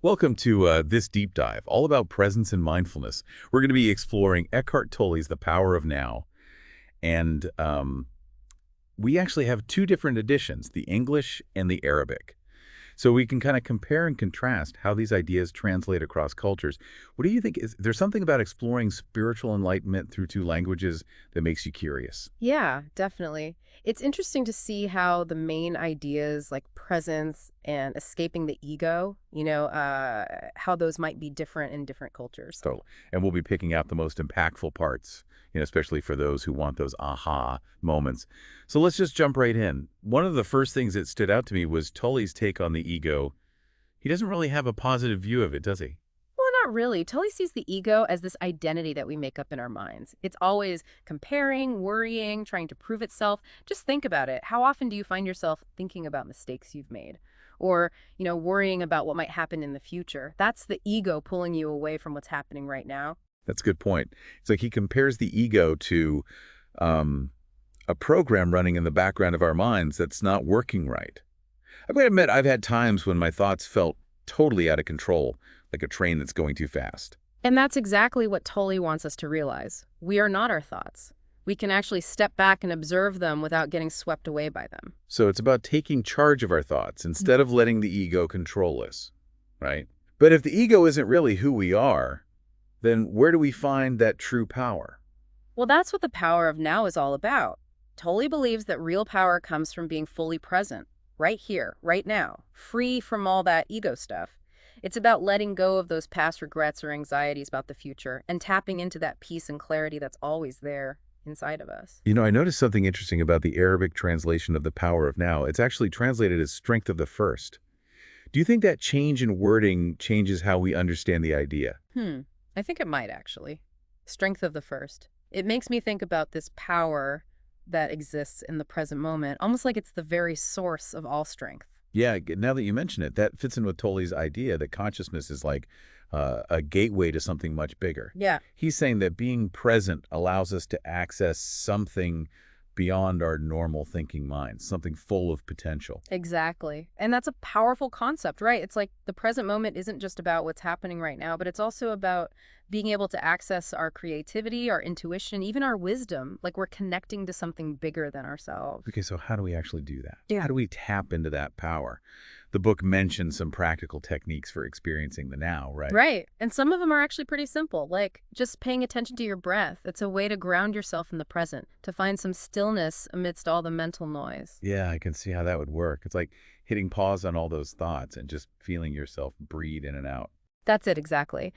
Welcome to this deep dive, all about presence and mindfulness. We're going to be exploring Eckhart Tolle's The Power of Now. And we actually have two different editions, the English and the Arabic. So we can kind of compare and contrast how these ideas translate across cultures. What do you think? Is there something about exploring spiritual enlightenment through two languages that makes you curious? Yeah, definitely. It's interesting to see how the main ideas like presence and escaping the ego, how those might be different in different cultures. So, and we'll be picking out the most impactful parts, especially for those who want those aha moments. So let's just jump right in. One of the first things that stood out to me was Tully's take on the ego. He doesn't really have a positive view of it, does he? Well, not really. Tully sees the ego as this identity that we make up in our minds. It's always comparing, worrying, trying to prove itself. Just think about it. How often do you find yourself thinking about mistakes you've made? Or, worrying about what might happen in the future? That's the ego pulling you away from what's happening right now. That's a good point. It's like he compares the ego to um, a program running in the background of our minds that's not working right. I've got to admit, I've had times when my thoughts felt totally out of control, like a train that's going too fast. And that's exactly what Tully wants us to realize. We are not our thoughts. We can actually step back and observe them without getting swept away by them. So it's about taking charge of our thoughts instead of letting the ego control us, right? But if the ego isn't really who we are, then where do we find that true power? Well, that's what the power of now is all about. Tully believes that real power comes from being fully present, right here, right now, free from all that ego stuff. It's about letting go of those past regrets or anxieties about the future and tapping into that peace and clarity that's always there inside of us. I noticed something interesting about the Arabic translation of the power of now. It's actually translated as strength of the first. Do you think that change in wording changes how we understand the idea? I think it might actually. Strength of the first. It makes me think about this power that exists in the present moment, almost like it's the very source of all strength. Yeah, now that you mention it, that fits in with Tolle's idea that consciousness is like a gateway to something much bigger. Yeah. He's saying that being present allows us to access something beyond our normal thinking minds, something full of potential. Exactly. And that's a powerful concept, right? It's like the present moment isn't just about what's happening right now, but it's also about being able to access our creativity, our intuition, even our wisdom, like we're connecting to something bigger than ourselves. Okay, so how do we actually do that? Yeah. How do we tap into that power? The book mentions some practical techniques for experiencing the now, right? Right. And some of them are actually pretty simple, like just paying attention to your breath. It's a way to ground yourself in the present, to find some stillness amidst all the mental noise. Yeah, I can see how that would work. It's like hitting pause on all those thoughts and just feeling yourself breathe in and out. That's it, exactly.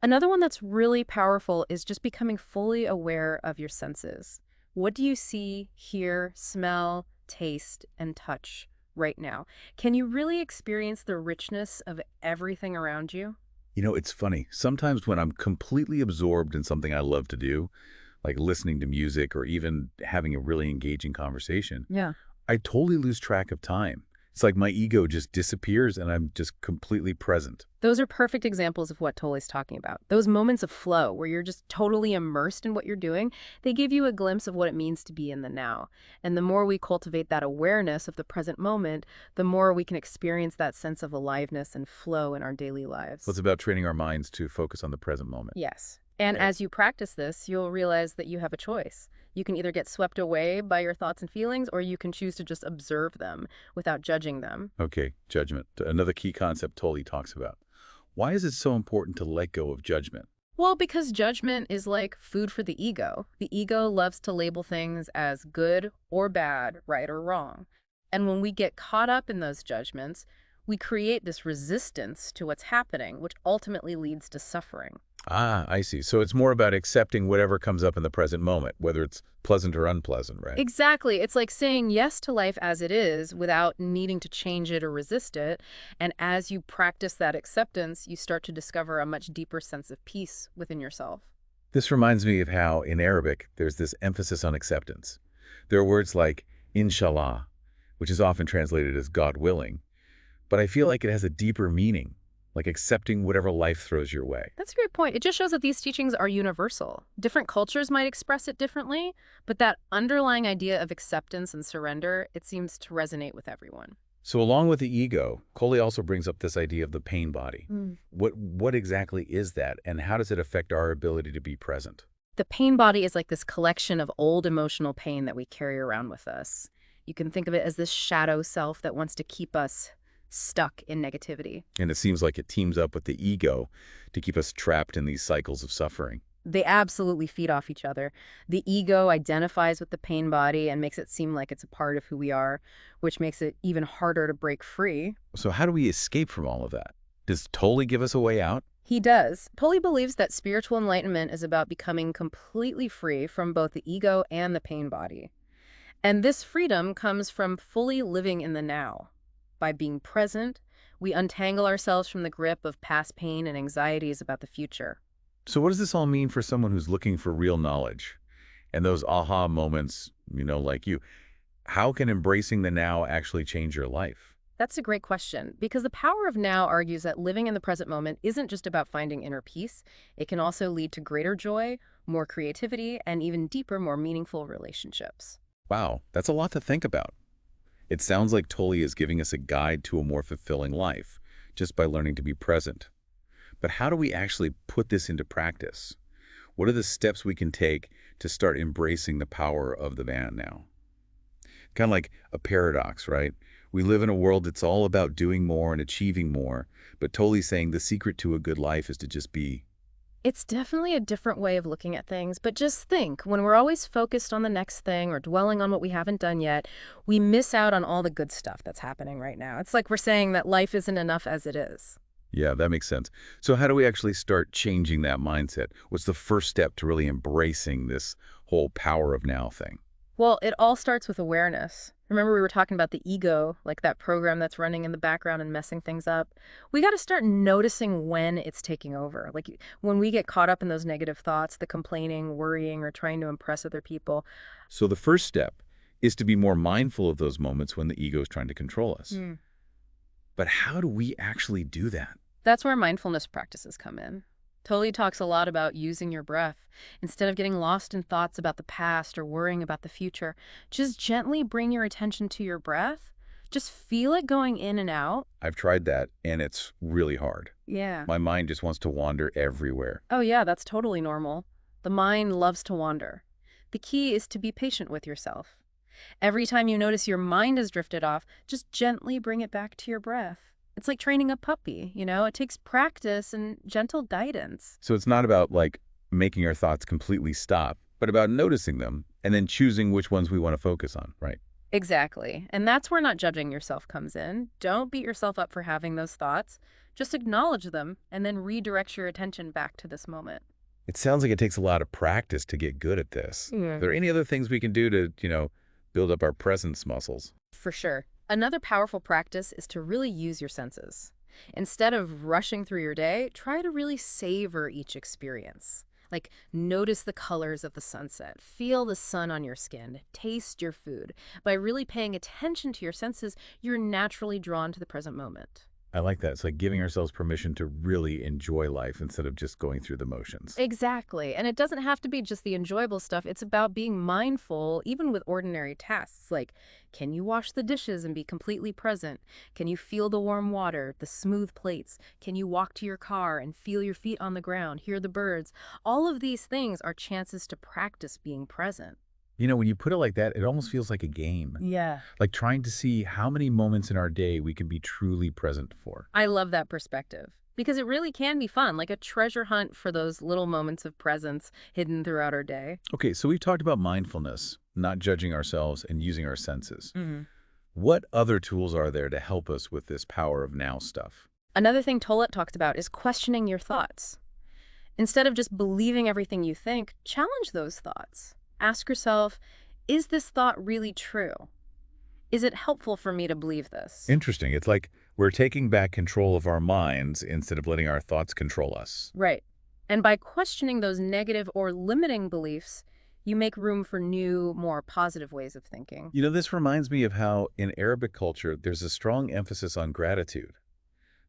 Another one that's really powerful is just becoming fully aware of your senses. What do you see, hear, smell, taste, and touch right now? Can you really experience the richness of everything around you? It's funny. Sometimes when I'm completely absorbed in something I love to do, like listening to music or even having a really engaging conversation, Yeah. I totally lose track of time. It's like my ego just disappears and I'm just completely present. Those are perfect examples of what Tolle's talking about. Those moments of flow where you're just totally immersed in what you're doing, they give you a glimpse of what it means to be in the now. And the more we cultivate that awareness of the present moment, the more we can experience that sense of aliveness and flow in our daily lives. So it's about training our minds to focus on the present moment. Yes. And Okay. as you practice this, you'll realize that you have a choice. You can either get swept away by your thoughts and feelings, or you can choose to just observe them without judging them. Okay, judgment. Another key concept Tolle talks about. Why is it so important to let go of judgment? Well, because judgment is like food for the ego. The ego loves to label things as good or bad, right or wrong. And when we get caught up in those judgments, we create this resistance to what's happening, which ultimately leads to suffering. Ah, I see. So it's more about accepting whatever comes up in the present moment, whether it's pleasant or unpleasant, right? Exactly. It's like saying yes to life as it is without needing to change it or resist it. And as you practice that acceptance, you start to discover a much deeper sense of peace within yourself. This reminds me of how in Arabic there's this emphasis on acceptance. There are words like inshallah, which is often translated as God willing, but I feel like it has a deeper meaning, like accepting whatever life throws your way. That's a great point. It just shows that these teachings are universal. Different cultures might express it differently, but that underlying idea of acceptance and surrender, it seems to resonate with everyone. So along with the ego, Coley also brings up this idea of the pain body. What exactly is that, and how does it affect our ability to be present? The pain body is like this collection of old emotional pain that we carry around with us. You can think of it as this shadow self that wants to keep us stuck in negativity. And it seems like it teams up with the ego to keep us trapped in these cycles of suffering. They absolutely feed off each other. The ego identifies with the pain body and makes it seem like it's a part of who we are, which makes it even harder to break free. So how do we escape from all of that? Does Tolle give us a way out? He does. Tully believes that spiritual enlightenment is about becoming completely free from both the ego and the pain body. And this freedom comes from fully living in the now. By being present, we untangle ourselves from the grip of past pain and anxieties about the future. So what does this all mean for someone who's looking for real knowledge? And those aha moments, like you, how can embracing the now actually change your life? That's a great question, because the power of now argues that living in the present moment isn't just about finding inner peace. It can also lead to greater joy, more creativity, and even deeper, more meaningful relationships. Wow, that's a lot to think about. It sounds like Tolle is giving us a guide to a more fulfilling life, just by learning to be present. But how do we actually put this into practice? What are the steps we can take to start embracing the power of the now? Kind of like a paradox, right? We live in a world that's all about doing more and achieving more, but Tolle's saying the secret to a good life is to just be. It's definitely a different way of looking at things, but just think, when we're always focused on the next thing or dwelling on what we haven't done yet, we miss out on all the good stuff that's happening right now. It's like we're saying that life isn't enough as it is. Yeah, that makes sense. So how do we actually start changing that mindset? What's the first step to really embracing this whole power of now thing? Well, it all starts with awareness. Remember we were talking about the ego, like that program that's running in the background and messing things up? We got to start noticing when it's taking over. Like when we get caught up in those negative thoughts, the complaining, worrying, or trying to impress other people. So the first step is to be more mindful of those moments when the ego is trying to control us. But how do we actually do that? That's where mindfulness practices come in. Tolle talks a lot about using your breath. Instead of getting lost in thoughts about the past or worrying about the future, just gently bring your attention to your breath. Just feel it going in and out. I've tried that, and it's really hard. Yeah. My mind just wants to wander everywhere. Oh, yeah, that's totally normal. The mind loves to wander. The key is to be patient with yourself. Every time you notice your mind has drifted off, just gently bring it back to your breath. It's like training a puppy, It takes practice and gentle guidance. So it's not about, making our thoughts completely stop, but about noticing them and then choosing which ones we want to focus on, right? Exactly. And that's where not judging yourself comes in. Don't beat yourself up for having those thoughts. Just acknowledge them and then redirect your attention back to this moment. It sounds like it takes a lot of practice to get good at this. Yeah. Are there any other things we can do to, build up our presence muscles? For sure. Another powerful practice is to really use your senses. Instead of rushing through your day, try to really savor each experience. Like, notice the colors of the sunset, feel the sun on your skin, taste your food. By really paying attention to your senses, you're naturally drawn to the present moment. I like that. It's like giving ourselves permission to really enjoy life instead of just going through the motions. Exactly. And it doesn't have to be just the enjoyable stuff. It's about being mindful, even with ordinary tasks. Like, can you wash the dishes and be completely present? Can you feel the warm water, the smooth plates? Can you walk to your car and feel your feet on the ground, hear the birds? All of these things are chances to practice being present. When you put it like that, it almost feels like a game. Yeah. Like trying to see how many moments in our day we can be truly present for. I love that perspective because it really can be fun, like a treasure hunt for those little moments of presence hidden throughout our day. Okay, so we've talked about mindfulness, not judging ourselves and using our senses. hmm What other tools are there to help us with this power of now stuff? Another thing Tolle talks about is questioning your thoughts. Instead of just believing everything you think, challenge those thoughts. Ask yourself, is this thought really true? Is it helpful for me to believe this? Interesting. It's like we're taking back control of our minds instead of letting our thoughts control us. Right. And by questioning those negative or limiting beliefs, you make room for new, more positive ways of thinking. This reminds me of how in Arabic culture, there's a strong emphasis on gratitude.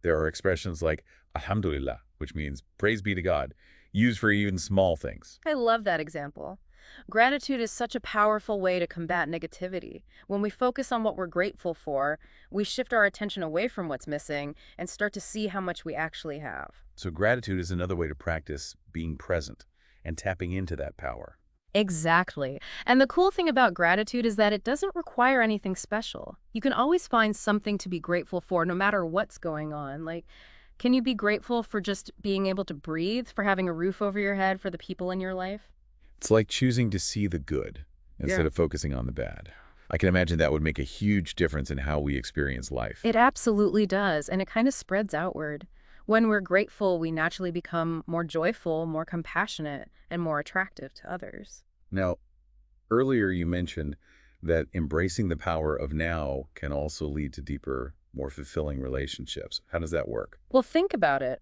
There are expressions like Alhamdulillah, which means praise be to God, used for even small things. I love that example. Gratitude is such a powerful way to combat negativity. When we focus on what we're grateful for, we shift our attention away from what's missing and start to see how much we actually have. So gratitude is another way to practice being present and tapping into that power. Exactly. And the cool thing about gratitude is that it doesn't require anything special. You can always find something to be grateful for no matter what's going on. Like, can you be grateful for just being able to breathe, for having a roof over your head, for the people in your life? It's like choosing to see the good instead Yeah. of focusing on the bad. I can imagine that would make a huge difference in how we experience life. It absolutely does, and it kind of spreads outward. When we're grateful, we naturally become more joyful, more compassionate, and more attractive to others. Now, earlier you mentioned that embracing the power of now can also lead to deeper, more fulfilling relationships. How does that work? Well, think about it.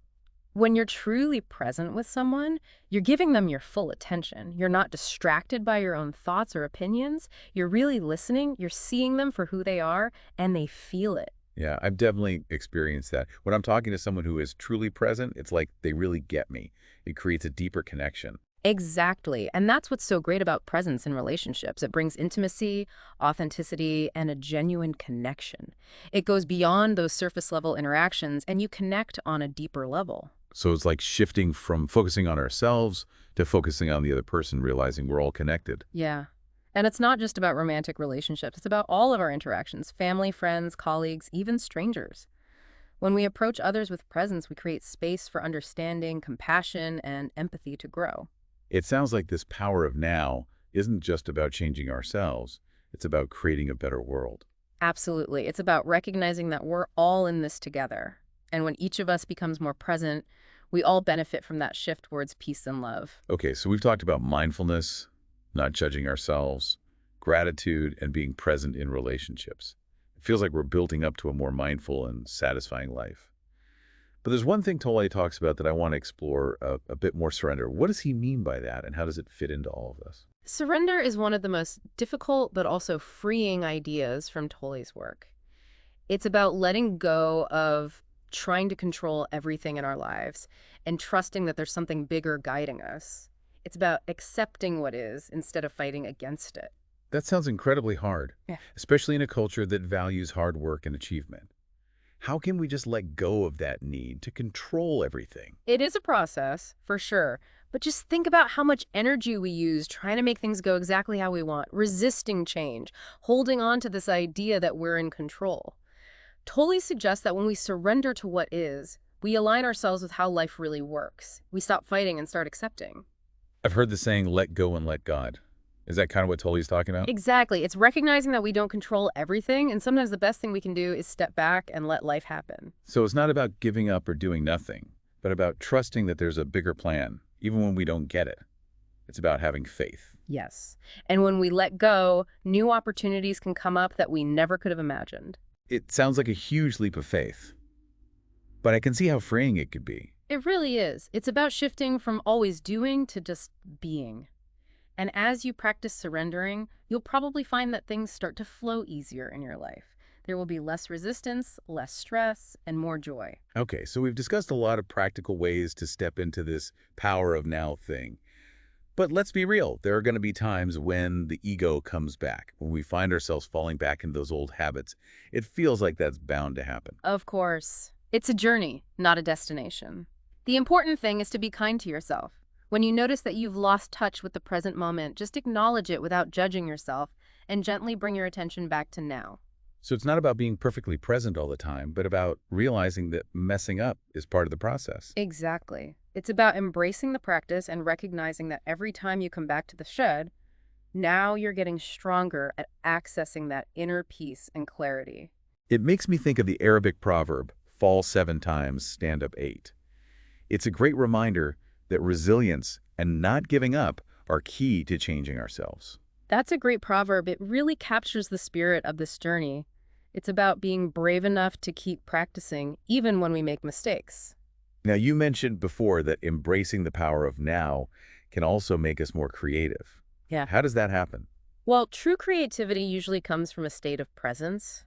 When you're truly present with someone, you're giving them your full attention. You're not distracted by your own thoughts or opinions. You're really listening, you're seeing them for who they are, and they feel it. Yeah, I've definitely experienced that. When I'm talking to someone who is truly present, it's like they really get me. It creates a deeper connection. Exactly. And that's what's so great about presence in relationships. It brings intimacy, authenticity, and a genuine connection. It goes beyond those surface level interactions, and you connect on a deeper level. So it's like shifting from focusing on ourselves to focusing on the other person, realizing we're all connected. Yeah. And it's not just about romantic relationships, it's about all of our interactions, family, friends, colleagues, even strangers. When we approach others with presence, we create space for understanding, compassion, and empathy to grow. It sounds like this power of now isn't just about changing ourselves. It's about creating a better world. Absolutely. It's about recognizing that we're all in this together. And when each of us becomes more present, we all benefit from that shift towards peace and love. Okay, so we've talked about mindfulness, not judging ourselves, gratitude, and being present in relationships. It feels like we're building up to a more mindful and satisfying life. But there's one thing Tolle talks about that I want to explore a bit more: surrender. What does he mean by that, and how does it fit into all of this? Surrender is one of the most difficult but also freeing ideas from Tolle's work. It's about letting go of trying to control everything in our lives and trusting that there's something bigger guiding us. It's about accepting what is instead of fighting against it. That sounds incredibly hard, Yeah. especially in a culture that values hard work and achievement. How can we just let go of that need to control everything? It is a process, for sure, but just think about how much energy we use trying to make things go exactly how we want, resisting change, holding on to this idea that we're in control. Tolle suggests that when we surrender to what is, we align ourselves with how life really works. We stop fighting and start accepting. I've heard the saying, let go and let God. Is that kind of what Tolle's talking about? Exactly. It's recognizing that we don't control everything, and sometimes the best thing we can do is step back and let life happen. So it's not about giving up or doing nothing, but about trusting that there's a bigger plan, even when we don't get it. It's about having faith. Yes. And when we let go, new opportunities can come up that we never could have imagined. It sounds like a huge leap of faith, but I can see how freeing it could be. It really is. It's about shifting from always doing to just being. And as you practice surrendering, you'll probably find that things start to flow easier in your life. There will be less resistance, less stress, and more joy. Okay, so we've discussed a lot of practical ways to step into this power of now thing. But let's be real, there are going to be times when the ego comes back, when we find ourselves falling back into those old habits. It feels like that's bound to happen. Of course. It's a journey, not a destination. The important thing is to be kind to yourself. When you notice that you've lost touch with the present moment, just acknowledge it without judging yourself and gently bring your attention back to now. So it's not about being perfectly present all the time, but about realizing that messing up is part of the process. Exactly. It's about embracing the practice and recognizing that every time you come back to the shed, now you're getting stronger at accessing that inner peace and clarity. It makes me think of the Arabic proverb, fall 7 times, stand up 8. It's a great reminder that resilience and not giving up are key to changing ourselves. That's a great proverb. It really captures the spirit of this journey. It's about being brave enough to keep practicing, even when we make mistakes. Now, you mentioned before that embracing the power of now can also make us more creative. Yeah. How does that happen? Well, true creativity usually comes from a state of presence.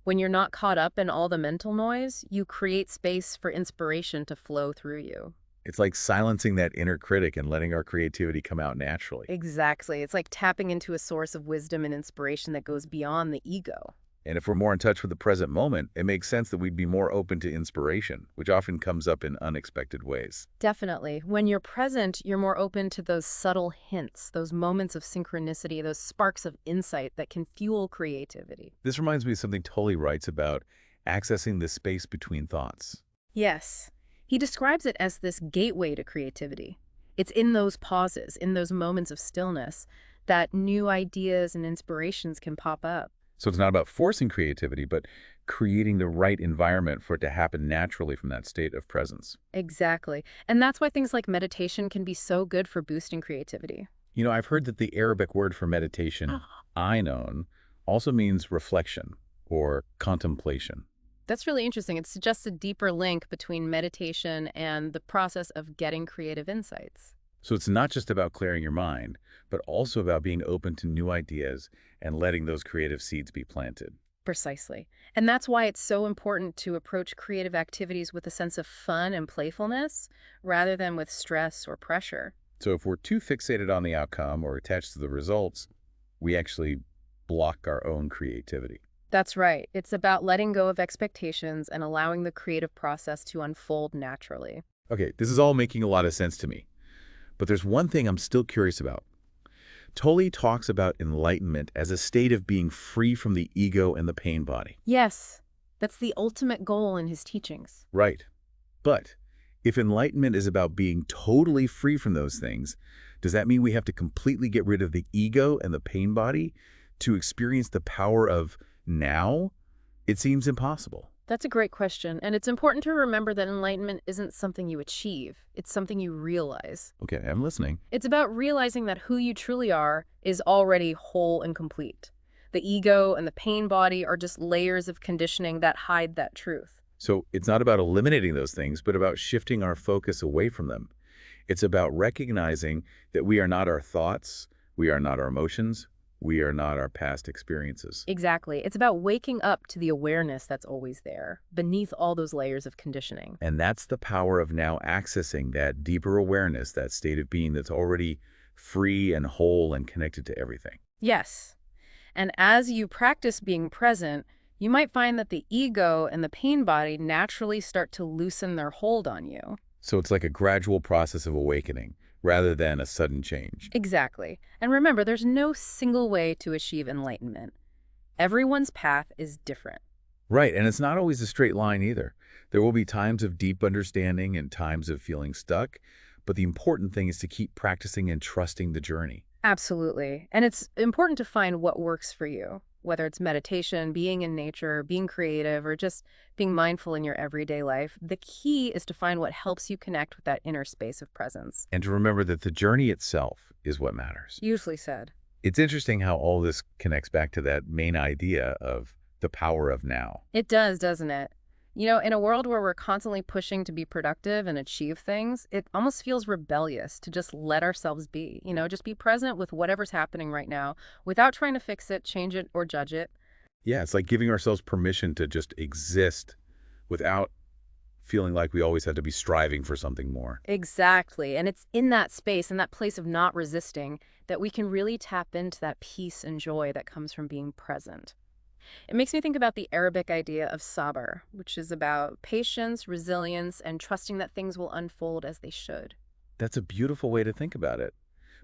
When you're not caught up in all the mental noise, you create space for inspiration to flow through you. It's like silencing that inner critic and letting our creativity come out naturally. Exactly. It's like tapping into a source of wisdom and inspiration that goes beyond the ego. And if we're more in touch with the present moment, it makes sense that we'd be more open to inspiration, which often comes up in unexpected ways. Definitely. When you're present, you're more open to those subtle hints, those moments of synchronicity, those sparks of insight that can fuel creativity. This reminds me of something Tolle writes about accessing the space between thoughts. Yes. He describes it as this gateway to creativity. It's in those pauses, in those moments of stillness, that new ideas and inspirations can pop up. So it's not about forcing creativity, but creating the right environment for it to happen naturally from that state of presence. Exactly. And that's why things like meditation can be so good for boosting creativity. You know, I've heard that the Arabic word for meditation, ainon, also means reflection or contemplation. That's really interesting. It suggests a deeper link between meditation and the process of getting creative insights. So it's not just about clearing your mind, but also about being open to new ideas and letting those creative seeds be planted. Precisely. And that's why it's so important to approach creative activities with a sense of fun and playfulness rather than with stress or pressure. So if we're too fixated on the outcome or attached to the results, we actually block our own creativity. That's right. It's about letting go of expectations and allowing the creative process to unfold naturally. Okay, this is all making a lot of sense to me. But there's one thing I'm still curious about. Tolle talks about enlightenment as a state of being free from the ego and the pain body. Yes, that's the ultimate goal in his teachings. Right. But if enlightenment is about being totally free from those things, does that mean we have to completely get rid of the ego and the pain body to experience the power of now? It seems impossible. That's a great question, and it's important to remember that enlightenment isn't something you achieve. It's something you realize. Okay, I'm listening. It's about realizing that who you truly are is already whole and complete. The ego and the pain body are just layers of conditioning that hide that truth. So it's not about eliminating those things, but about shifting our focus away from them. It's about recognizing that we are not our thoughts, we are not our emotions, we are not our past experiences. Exactly. It's about waking up to the awareness that's always there, beneath all those layers of conditioning. And that's the power of now accessing that deeper awareness, that state of being that's already free and whole and connected to everything. Yes. And as you practice being present, you might find that the ego and the pain body naturally start to loosen their hold on you. So it's like a gradual process of awakening rather than a sudden change. Exactly. And remember, there's no single way to achieve enlightenment. Everyone's path is different. Right, and it's not always a straight line either. There will be times of deep understanding and times of feeling stuck, but the important thing is to keep practicing and trusting the journey. Absolutely. And it's important to find what works for you, whether it's meditation, being in nature, being creative, or just being mindful in your everyday life. The key is to find what helps you connect with that inner space of presence. And to remember that the journey itself is what matters. Usually said. It's interesting how all this connects back to that main idea of the power of now. It does, doesn't it? You know, in a world where we're constantly pushing to be productive and achieve things, it almost feels rebellious to just let ourselves be, just be present with whatever's happening right now without trying to fix it, change it, or judge it. Yeah, it's like giving ourselves permission to just exist without feeling like we always have to be striving for something more. Exactly. And it's in that space, in that place of not resisting, that we can really tap into that peace and joy that comes from being present. It makes me think about the Arabic idea of sabr, which is about patience, resilience, and trusting that things will unfold as they should. That's a beautiful way to think about it.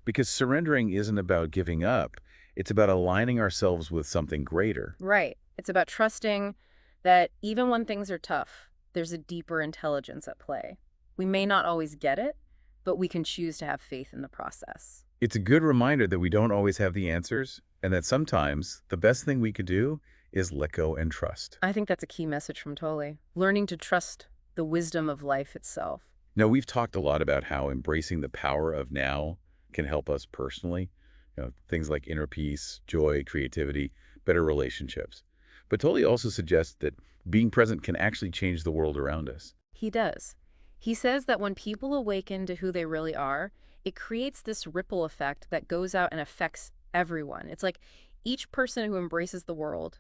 Because surrendering isn't about giving up. It's about aligning ourselves with something greater. Right. It's about trusting that even when things are tough, there's a deeper intelligence at play. We may not always get it, but we can choose to have faith in the process. It's a good reminder that we don't always have the answers, and that sometimes the best thing we could do is let go and trust. I think that's a key message from Tolle, learning to trust the wisdom of life itself. Now, we've talked a lot about how embracing the power of now can help us personally. Things like inner peace, joy, creativity, better relationships. But Tolle also suggests that being present can actually change the world around us. He does. He says that when people awaken to who they really are, it creates this ripple effect that goes out and affects everyone. It's like each person who embraces the world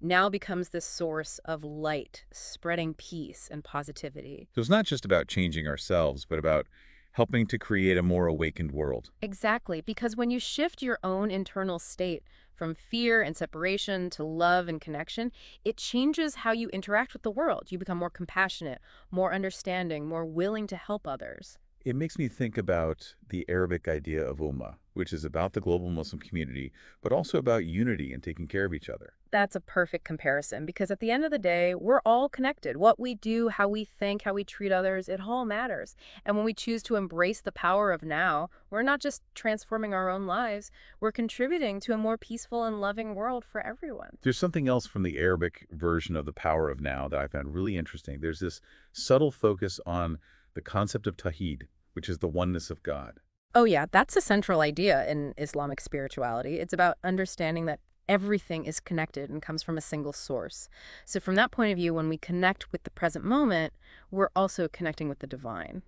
now becomes this source of light, spreading peace and positivity. So it's not just about changing ourselves, but about helping to create a more awakened world. Exactly, because when you shift your own internal state from fear and separation to love and connection, it changes how you interact with the world. You become more compassionate, more understanding, more willing to help others. It makes me think about the Arabic idea of ummah, which is about the global Muslim community, but also about unity and taking care of each other. That's a perfect comparison because at the end of the day, we're all connected. What we do, how we think, how we treat others, it all matters. And when we choose to embrace the power of now, we're not just transforming our own lives, we're contributing to a more peaceful and loving world for everyone. There's something else from the Arabic version of the power of now that I found really interesting. There's this subtle focus on the concept of tawhid, which is the oneness of God. Oh, yeah, that's a central idea in Islamic spirituality. It's about understanding that everything is connected and comes from a single source. So, from that point of view, when we connect with the present moment, we're also connecting with the divine.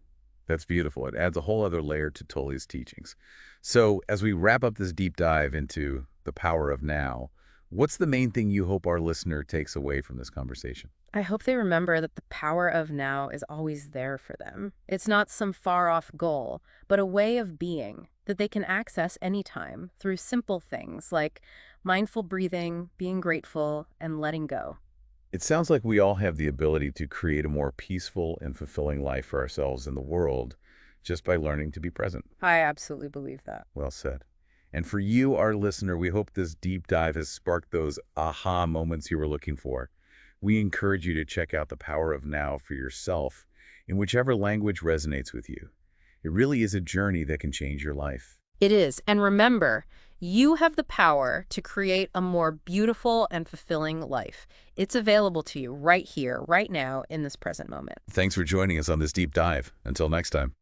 That's beautiful. It adds a whole other layer to Tolle's teachings. So as we wrap up this deep dive into the power of now, what's the main thing you hope our listener takes away from this conversation? I hope they remember that the power of now is always there for them. It's not some far off goal, but a way of being that they can access anytime through simple things like mindful breathing, being grateful, and letting go. It sounds like we all have the ability to create a more peaceful and fulfilling life for ourselves and the world just by learning to be present. I absolutely believe that. Well said. And for you, our listener, we hope this deep dive has sparked those aha moments you were looking for. We encourage you to check out the power of now for yourself in whichever language resonates with you. It really is a journey that can change your life. It is. And remember, you have the power to create a more beautiful and fulfilling life. It's available to you right here, right now, in this present moment. Thanks for joining us on this deep dive. Until next time.